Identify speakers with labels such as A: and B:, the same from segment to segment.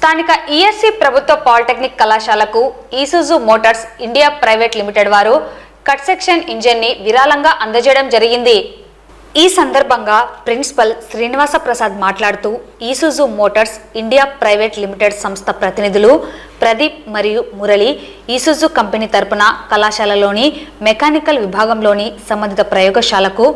A: స్థానిక ఈఎస్సీ ప్రభుత్వ పాలిటెక్నిక్ కళాశాలకు ఈసుజు మోటార్స్ ఇండియా ప్రైవేట్ లిమిటెడ్ వారు కట్ సెక్షన్ ఇంజిన్ ని విరాళంగా అందజేయడం జరిగింది. ఈ సందర్భంగా ప్రిన్సిపల్ శ్రీనివాస ప్రసాద్ మాట్లాడుతూ ఈసుజు మోటార్స్ ఇండియా ప్రైవేట్ లిమిటెడ్ సంస్థ ప్రతినిధులు ప్రదీప్ మరియు మురళి ఈసుజు కంపెనీ తరపున కళాశాలలోని మెకానికల్ విభాగంలోని సంబంధిత ప్రయోగశాలకు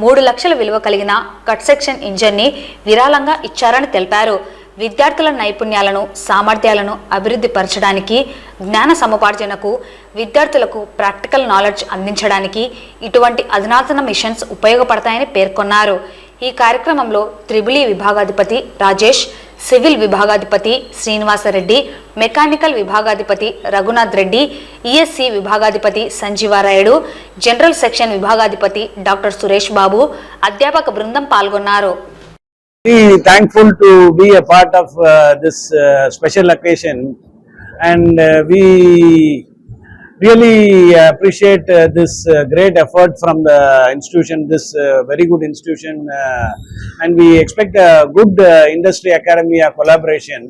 A: 3 లక్షల విలువ కలిగిన కట్ సెక్షన్ ఇంజిన్ ని విరాళంగా ఇచ్చారని తెలిపారు. విద్యార్థుల నైపుణ్యాలను సామర్థ్యాలను అభివృద్ధి పరచడానికి, జ్ఞాన సముపార్జనకు, విద్యార్థులకు ప్రాక్టికల్ నాలెడ్జ్ అందించడానికి ఇటువంటి అధునాతన మిషన్స్ ఉపయోగపడతాయని పేర్కొన్నారు. ఈ కార్యక్రమంలో త్రిబులి విభాగాధిపతి రాజేష్, సివిల్ విభాగాధిపతి శ్రీనివాసరెడ్డి, మెకానికల్ విభాగాధిపతి రఘునాథ్ రెడ్డి, ఈఎస్సీ విభాగాధిపతి సంజీవారాయుడు, జనరల్ సెక్షన్ విభాగాధిపతి డాక్టర్ సురేష్ బాబు, అధ్యాపక బృందం పాల్గొన్నారు.
B: Thankful to be a part of this special occasion, and we really appreciate this great effort from the institution, this very good institution, and we expect a good industry academia collaboration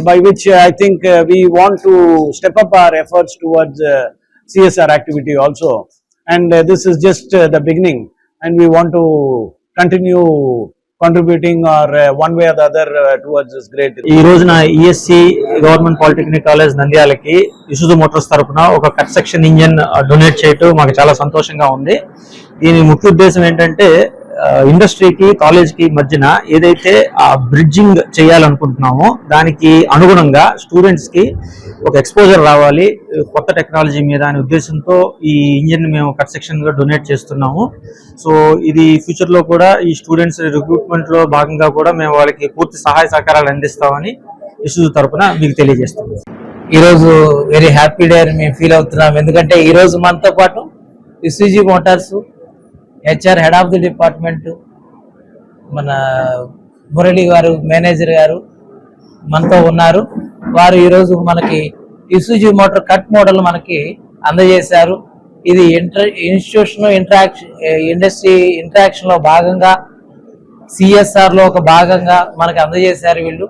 B: by which I think we want to step up our efforts towards CSR activity also, and this is just the beginning, and we want to continue contributing or one way or the other towards this great.
C: ఈ రోజున ESC government polytechnic college నంద్యాలకి Isuzu motors తరపున ఒక cut section engine donate చేయటం మాకు చాలా సంతోషంగా ఉంది. దీని ముఖ్య ఉద్దేశం ఏంటంటే ఇండస్ట్రీకి కాలేజ్కి మధ్యన ఏదైతే ఆ బ్రిడ్జింగ్ చేయాలనుకుంటున్నామో దానికి అనుగుణంగా స్టూడెంట్స్కి ఒక ఎక్స్పోజర్ రావాలి కొత్త టెక్నాలజీ మీద అనే ఉద్దేశంతో ఈ ఇంజిన్ మేము కట్ సెక్షన్గా డొనేట్ చేస్తున్నాము. సో ఇది ఫ్యూచర్లో కూడా ఈ స్టూడెంట్స్ రిక్రూట్మెంట్లో భాగంగా కూడా మేము వాళ్ళకి పూర్తి సహాయ సహకారాలు అందిస్తామని ఇసుజు తరపున మీకు తెలియజేస్తున్నాం.
D: ఈరోజు వెరీ హ్యాపీ డే అని మేము ఫీల్ అవుతున్నాం. ఎందుకంటే ఈరోజు మనతో పాటు Isuzu Motors HR head of the department మన మురళి గారు మేనేజర్ గారు మనతో ఉన్నారు. వారు ఈరోజు మనకి ఇసుజు మోటార్ కట్ మోడల్ మనకి అందజేశారు. ఇది ఇన్స్టిట్యూషన్ ఇండస్ట్రీ ఇంటరాక్షన్ లో భాగంగా సిఎస్ఆర్ లో ఒక భాగంగా మనకి అందజేశారు. వీళ్ళు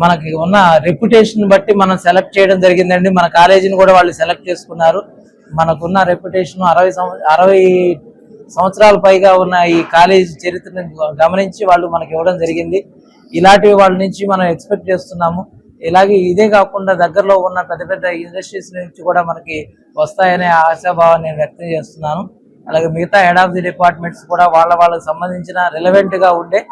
D: మనకి ఉన్న రెప్యుటేషన్ బట్టి మనం సెలెక్ట్ చేయడం జరిగిందండి. మన కాలేజీని కూడా వాళ్ళు సెలెక్ట్ చేసుకున్నారు. మనకున్న రెప్యుటేషన్ 60 సంవత్సరాల పైగా ఉన్న ఈ కాలేజీ చరిత్రను గమనించి వాళ్ళు మనకి ఇవ్వడం జరిగింది. ఇలాంటివి వాళ్ళ నుంచి మనం ఎక్స్పెక్ట్ చేస్తున్నాము. ఇలాగే ఇదే కాకుండా దగ్గరలో ఉన్న పెద్ద పెద్ద ఇండస్ట్రీస్ నుంచి కూడా మనకి వస్తాయనే ఆశాభావాన్ని నేను వ్యక్తం చేస్తున్నాను. అలాగే మిగతా హెడ్ ఆఫ్ ది డిపార్ట్మెంట్స్ కూడా వాళ్ళకి సంబంధించిన రిలవెంట్ గా ఉండే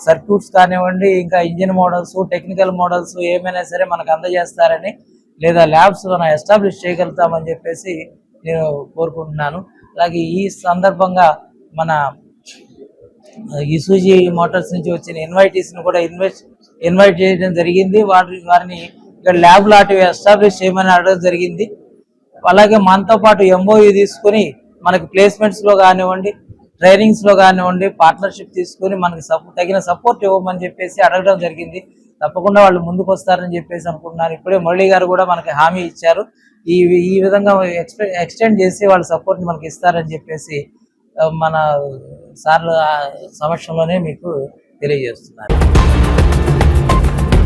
D: సర్క్యూట్స్ కానివ్వండి, ఇంకా ఇంజిన్ మోడల్స్, టెక్నికల్ మోడల్స్ ఏమైనా సరే మనకు అందజేస్తారని, లేదా ల్యాబ్స్ మనం ఎస్టాబ్లిష్ చేయగలుగుతామని చెప్పేసి నేను కోరుకుంటున్నాను. అలాగే ఈ సందర్భంగా మన ఇసుజు మోటార్స్ నుంచి వచ్చిన ఇన్వైటీస్ని కూడా ఇన్వైట్ చేయడం జరిగింది. వారిని ఇక్కడ ల్యాబ్ లాంటివి ఎస్టాబ్లిష్ చేయమని అడగడం జరిగింది. అలాగే మనతో పాటు ఎంఓయూ తీసుకుని మనకి ప్లేస్మెంట్స్లో కానివ్వండి, ట్రైనింగ్స్లో కానివ్వండి పార్ట్నర్షిప్ తీసుకుని మనకి తగిన సపోర్ట్ ఇవ్వమని చెప్పేసి అడగడం జరిగింది. తప్పకుండా వాళ్ళు ముందుకు వస్తారని చెప్పేసి అనుకుంటున్నారు. ఇప్పుడే మురళి గారు కూడా మనకి హామీ ఇచ్చారు. ఈ విధంగా ఎక్స్టెండ్ చేసి వాళ్ళ సపోర్ట్ మనకి ఇస్తారని చెప్పేసి మన సార్ల సమక్షంలోనే మీకు తెలియజేస్తున్నారు.